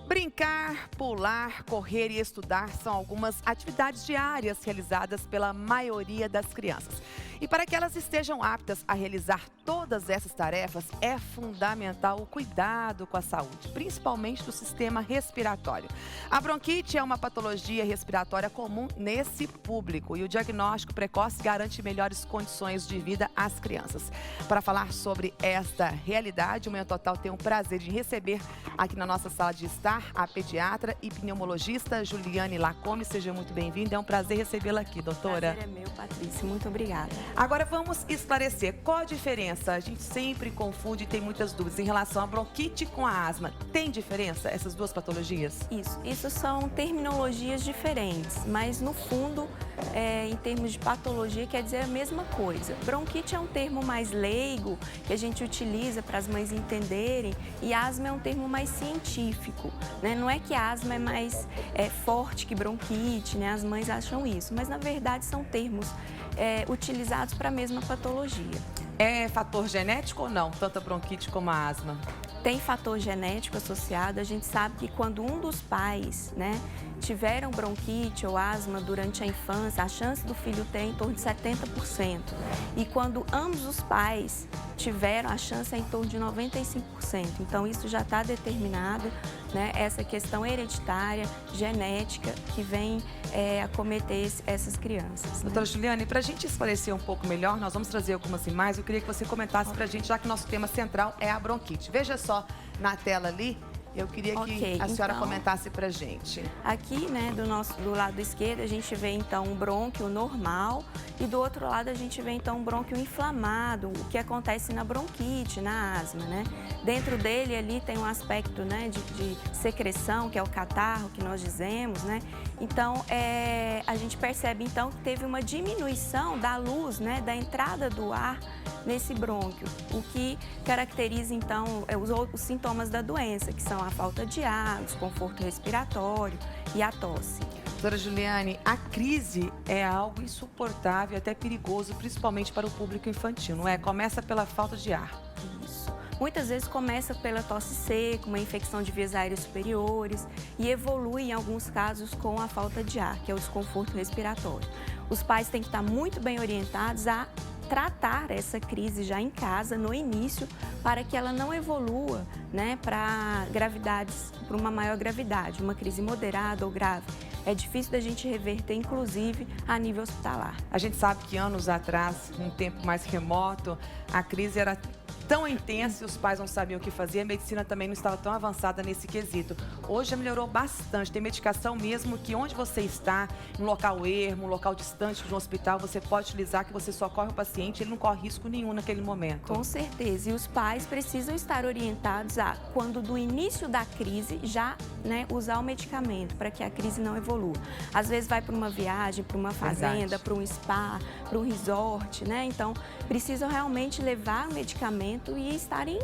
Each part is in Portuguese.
Brincar, pular, correr e estudar são algumas atividades diárias realizadas pela maioria das crianças. E para que elas estejam aptas a realizar todas essas tarefas, é fundamental o cuidado com a saúde, principalmente do sistema respiratório. A bronquite é uma patologia respiratória comum nesse público e o diagnóstico precoce garante melhores condições de vida às crianças. Para falar sobre esta realidade, o Manhã Total tem o prazer de receber aqui na nossa sala de estar a pediatra e pneumologista Juliane Lacome. Seja muito bem-vinda, é um prazer recebê-la aqui, doutora. O prazer é meu, Patrícia, muito obrigada. Agora vamos esclarecer qual a diferença. A gente sempre confunde e tem muitas dúvidas em relação à bronquite com a asma. Tem diferença essas duas patologias? Isso são terminologias diferentes, mas no fundo, em termos de patologia, quer dizer a mesma coisa. Bronquite é um termo mais leigo, que a gente utiliza para as mães entenderem, e asma é um termo mais científico, né? Não é que a asma é mais forte que bronquite, né? As mães acham isso, mas na verdade são termos utilizados para a mesma patologia. É fator genético ou não, tanto a bronquite como a asma? Tem fator genético associado. A gente sabe que quando um dos pais, tiveram bronquite ou asma durante a infância, a chance do filho ter é em torno de 70%. E quando ambos os pais tiveram, a chance é em torno de 95%. Então, isso já está determinado, essa questão hereditária, genética, que vem acometer essas crianças. Doutora Juliane, para a gente esclarecer um pouco melhor, nós vamos trazer algumas imagens. Eu queria que você comentasse para a gente, já que nosso tema central é a bronquite. Veja só na tela ali. Eu queria que a senhora comentasse pra gente. Aqui, do lado esquerdo, a gente vê então um brônquio normal e do outro lado a gente vê então um brônquio inflamado, o que acontece na bronquite, na asma, Dentro dele ali tem um aspecto, de secreção, que é o catarro que nós dizemos, Então, a gente percebe então que teve uma diminuição da luz, da entrada do ar nesse brônquio, o que caracteriza então os sintomas da doença, que são a falta de ar, o desconforto respiratório e a tosse. Doutora Juliane, a crise é algo insuportável, até perigoso, principalmente para o público infantil, não é? Começa pela falta de ar. Isso. Muitas vezes começa pela tosse seca, uma infecção de vias aéreas superiores e evolui em alguns casos com a falta de ar, que é o desconforto respiratório. Os pais têm que estar muito bem orientados a tratar essa crise já em casa, no início, para que ela não evolua para gravidades, para uma maior gravidade, uma crise moderada ou grave. É difícil da gente reverter, inclusive, a nível hospitalar. A gente sabe que anos atrás, um tempo mais remoto, a crise era tão intensa e os pais não sabiam o que fazer, a medicina também não estava tão avançada nesse quesito. Hoje já melhorou bastante, tem medicação mesmo que onde você está, um local ermo, um local distante de um hospital, você pode utilizar, que você socorre o paciente, ele não corre risco nenhum naquele momento. Com certeza, e os pais precisam estar orientados a, quando do início da crise, já usar o medicamento para que a crise não evolua. Às vezes vai para uma viagem, para uma fazenda, para um spa, para um resort, Então, precisam realmente levar o medicamento e estarem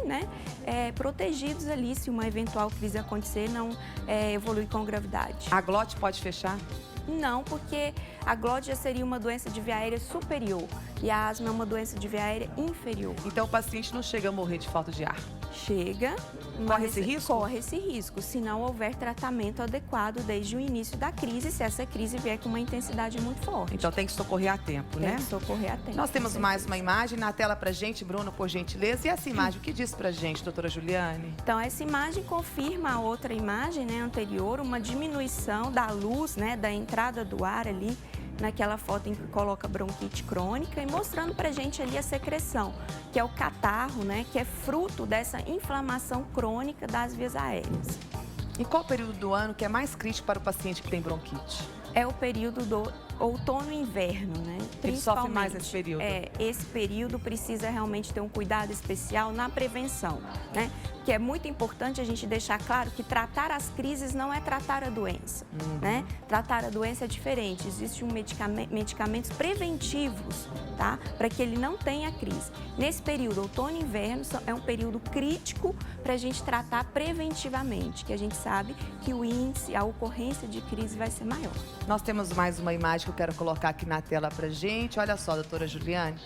protegidos ali se uma eventual crise acontecer, não evoluir com gravidade. A glote pode fechar? Não, porque a glote já seria uma doença de via aérea superior e a asma é uma doença de via aérea inferior. Então o paciente não chega a morrer de falta de ar? Chega. Corre esse risco? Corre esse risco, se não houver tratamento adequado desde o início da crise, se essa crise vier com uma intensidade muito forte. Então tem que socorrer a tempo, Tem que socorrer a tempo. Nós temos mais uma imagem na tela pra gente, Bruno, por gentileza. E essa imagem, o que diz pra gente, doutora Juliane? Então, essa imagem confirma a outra imagem, anterior, uma diminuição da luz, da entrada do ar ali, naquela foto em que coloca bronquite crônica e mostrando pra gente ali a secreção, que é o catarro, que é fruto dessa inflamação crônica das vias aéreas. E qual o período do ano que é mais crítico para o paciente que tem bronquite? É o período do outono e inverno, Ele sofre mais nesse período? Esse período precisa realmente ter um cuidado especial na prevenção, Que é muito importante a gente deixar claro que tratar as crises não é tratar a doença, Tratar a doença é diferente, existem medicamentos preventivos, para que ele não tenha crise. Nesse período, outono e inverno, é um período crítico para a gente tratar preventivamente, que a gente sabe que o índice, a ocorrência de crise vai ser maior. Nós temos mais uma imagem que eu quero colocar aqui na tela pra gente. Olha só, doutora Juliane.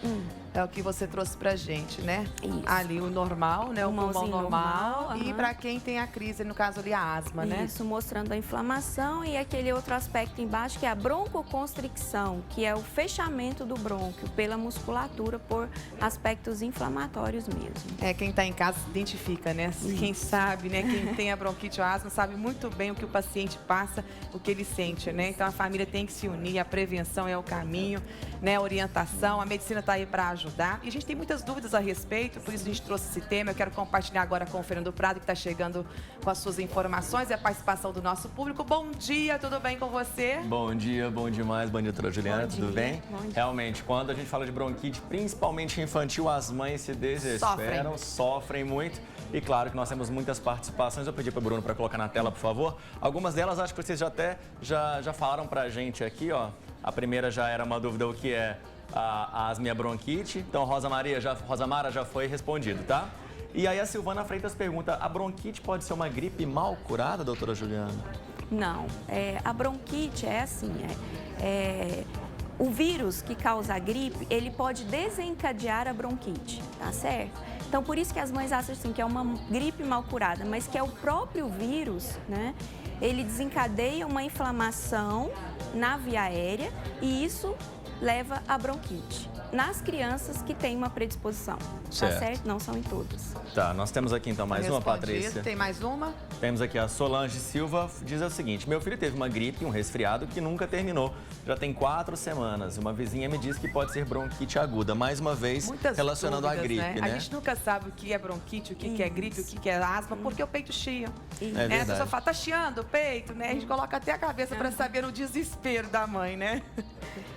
É o que você trouxe pra gente, né? Isso. Ali o normal, né? O pulmão normal. E aham. para quem tem a crise, no caso ali a asma, né? Isso, mostrando a inflamação e aquele outro aspecto embaixo que é a broncoconstricção, que é o fechamento do brônquio pela musculatura por aspectos inflamatórios mesmo. É, quem está em casa se identifica, né? Quem sabe, né? Quem tem a bronquite ou asma sabe muito bem o que o paciente passa, o que ele sente, né? Então a família tem que se unir, a prevenção é o caminho, né? A orientação, a medicina está aí para ajudar. E a gente tem muitas dúvidas a respeito, por isso a gente trouxe esse tema. Eu quero compartilhar agora com o Fernando Prado, que está chegando com as suas informações e a participação do nosso público. Bom dia, tudo bem com você? Bom dia, bom demais. Bom dia, doutora Juliana, tudo bem? Bom dia. Realmente, quando a gente fala de bronquite, principalmente infantil, as mães se desesperam, sofrem muito. E claro que nós temos muitas participações. Eu pedi para o Bruno para colocar na tela, por favor. Algumas delas acho que vocês já falaram para a gente aqui, ó. A primeira já era uma dúvida o que é a asma e a bronquite. Então, Rosa Mara já foi respondido, tá? E aí a Silvana Freitas pergunta, a bronquite pode ser uma gripe mal curada, doutora Juliana? Não, a bronquite é assim, o vírus que causa a gripe, ele pode desencadear a bronquite, tá certo? Então, por isso que as mães acham assim, que é uma gripe mal curada, mas que é o próprio vírus, né? Ele desencadeia uma inflamação na via aérea e isso leva à bronquite. Nas crianças que têm uma predisposição, tá certo? Não são em todas. Tá, nós temos aqui então mais uma, Patrícia. Tem mais uma? Temos aqui a Solange Silva, diz o seguinte, meu filho teve uma gripe, um resfriado que nunca terminou, já tem 4 semanas. Uma vizinha me disse que pode ser bronquite aguda, mais uma vez Muitas relacionando dúvidas, à gripe, né? A gente nunca sabe o que é bronquite, o que é gripe, o que é asma, porque o peito chia. É A verdade. pessoa fala, tá chiando o peito, né? A gente coloca até a cabeça para saber o desespero da mãe, né?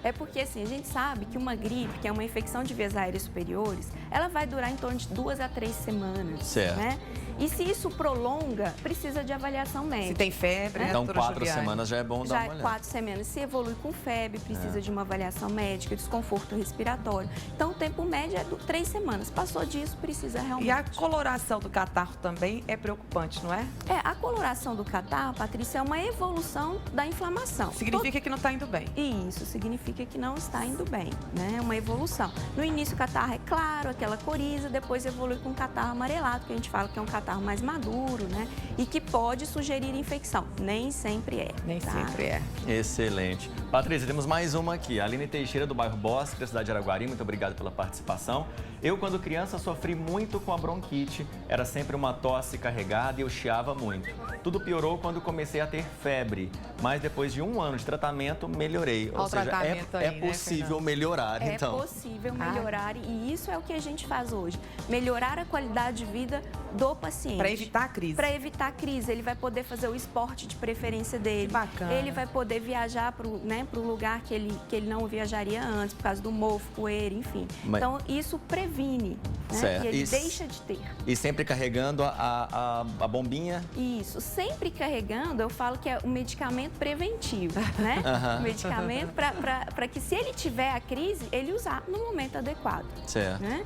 É porque, assim, a gente sabe que uma gripe, que é uma infecção de vias aéreas superiores, ela vai durar em torno de 2 a 3 semanas, Certo. né? E se isso prolonga, precisa de avaliação médica. Se tem febre, né, Então, doutora 4 Juliane? semanas já é bom dar Já uma olhada. 4 semanas. Se evolui com febre, precisa de uma avaliação médica, desconforto respiratório. Então, o tempo médio é 3 semanas. Passou disso, precisa realmente. E a coloração do catarro também é preocupante, não é? A coloração do catarro, Patrícia, é uma evolução da inflamação. Significa que não está indo bem. Isso significa que não está indo bem, né? É uma evolução. No início o catarro é claro, aquela coriza, depois evolui com um catarro amarelado, que a gente fala que é um catarro mais maduro, né? E que pode sugerir infecção. Nem sempre é. Nem tá? sempre é. Excelente. Patrícia, temos mais uma aqui. A Aline Teixeira, do bairro Bosque, da cidade de Araguari. Muito obrigado pela participação. Eu, quando criança, sofri muito com a bronquite. Era sempre uma tosse carregada e eu chiava muito. Tudo piorou quando comecei a ter febre. Mas depois de 1 ano de tratamento, melhorei. Olha Ou o seja, tratamento aí, é né, possível Fernando? melhorar, É então. possível melhorar e isso é o que a gente faz hoje. Melhorar a qualidade de vida do paciente. Para evitar a crise. Para evitar a crise. Ele vai poder fazer o esporte de preferência dele. Que bacana. Ele vai poder viajar para o lugar que ele não viajaria antes, por causa do mofo, poeira, enfim. Mas... Então, isso previne, né? Certo. E ele deixa de ter. E sempre carregando a bombinha? Isso. Sempre carregando, eu falo que é um medicamento preventivo, né? Aham. Medicamento para que, se ele tiver a crise, ele usar no momento adequado. Certo. Né?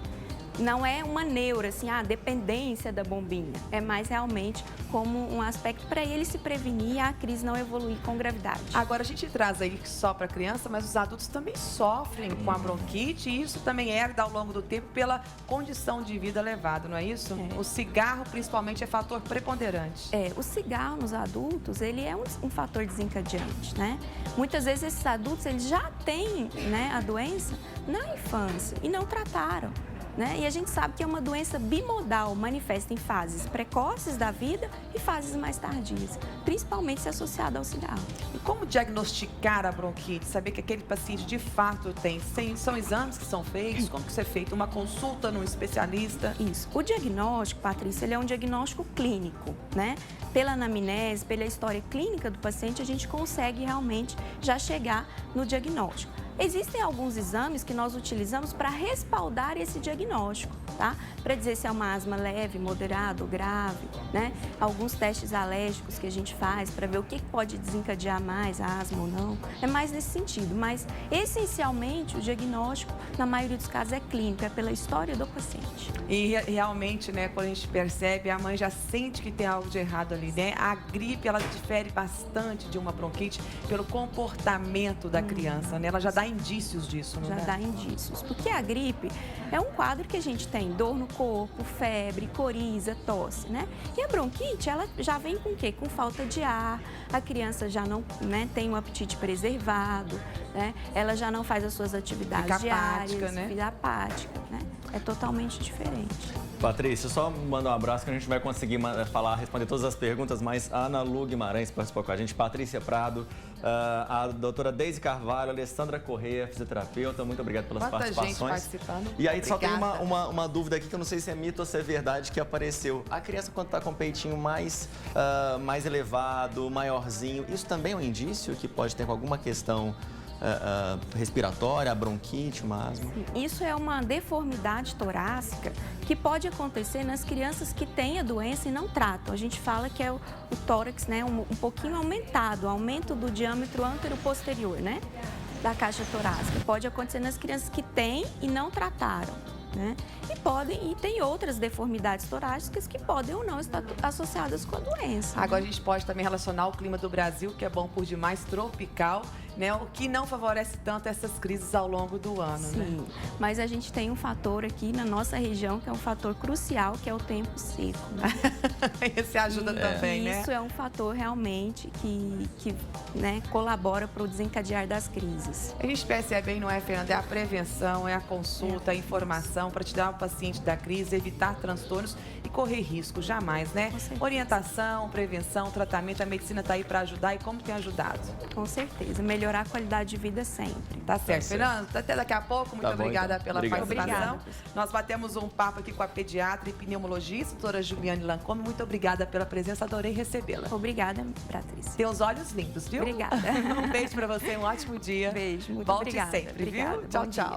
Não é uma neura, assim, dependência da bombinha. É mais realmente como um aspecto para ele se prevenir e a crise não evoluir com gravidade. Agora, a gente traz aí só para criança, mas os adultos também sofrem com a bronquite e isso também herda ao longo do tempo pela condição de vida levada, não é isso? É. O cigarro, principalmente, é fator preponderante. O cigarro nos adultos, ele é um fator desencadeante, né? Muitas vezes esses adultos, eles já têm, né, a doença na infância e não trataram. Né? E a gente sabe que é uma doença bimodal, manifesta em fases precoces da vida e fases mais tardias, principalmente se associada ao cigarro. E como diagnosticar a bronquite? Saber que aquele paciente de fato tem? São exames que são feitos? Como que isso é feito? Uma consulta num especialista? Isso. O diagnóstico, Patrícia, ele é um diagnóstico clínico, né? Pela anamnese, pela história clínica do paciente, a gente consegue realmente já chegar no diagnóstico. Existem alguns exames que nós utilizamos para respaldar esse diagnóstico, tá? Para dizer se é uma asma leve, moderada ou grave, né? Alguns testes alérgicos que a gente faz para ver o que pode desencadear mais a asma ou não. É mais nesse sentido, mas essencialmente o diagnóstico, na maioria dos casos, é clínico, é pela história do paciente. E realmente, né, quando a gente percebe, a mãe já sente que tem algo de errado ali, né? A gripe, ela difere bastante de uma bronquite pelo comportamento da criança, né? Ela já dá dá indícios disso, não é? Já dá indícios. Porque a gripe é um quadro que a gente tem dor no corpo, febre, coriza, tosse, né? E a bronquite, ela já vem com o quê? Com falta de ar, a criança já não, né, tem um apetite preservado, né? Ela já não faz as suas atividades diárias, fica apática, né? É totalmente diferente. Patrícia, só manda um abraço que a gente vai conseguir responder todas as perguntas, mas a Ana Lu Guimarães participou com a gente, Patrícia Prado, a doutora Deise Carvalho, Alessandra Correia, fisioterapeuta, muito obrigado pelas participações. Gente participando. E aí só tem uma dúvida aqui que eu não sei se é mito ou se é verdade que apareceu. A criança quando está com o peitinho mais elevado, maiorzinho, isso também é um indício que pode ter alguma questão respiratória, bronquite, uma asma? Isso é uma deformidade torácica que pode acontecer nas crianças que têm a doença e não tratam. A gente fala que é o tórax, né, um pouquinho aumentado, aumento do diâmetro antero-posterior, né, da caixa torácica. Pode acontecer nas crianças que têm e não trataram. Né? E tem outras deformidades torácicas que podem ou não estar associadas com a doença. Agora a gente pode também relacionar o clima do Brasil, que é bom por demais, tropical, né? O que não favorece tanto essas crises ao longo do ano. Sim, né? Mas a gente tem um fator aqui na nossa região que é um fator crucial, que é o tempo seco. Né? Esse ajuda também, né? Isso é um fator realmente que né, colabora para o desencadear das crises. A gente percebe aí, não é, Fernanda? É a prevenção, é a consulta, a informação para tirar o paciente da crise, evitar transtornos e correr risco, jamais, né? Orientação, prevenção, tratamento, a medicina está aí para ajudar e como tem ajudado? Com certeza, melhorar a qualidade de vida sempre. Tá certo. Fernanda, até daqui a pouco, muito obrigada pela participação. Obrigada. Nós batemos um papo aqui com a pediatra e pneumologista, doutora Juliane Lancôme. Muito obrigada pela presença, adorei recebê-la. Obrigada, Patrícia. Teus olhos lindos, viu? Obrigada. Um beijo para você, um ótimo dia. Beijo, muito Volte obrigada. sempre, viu? Tchau, tchau.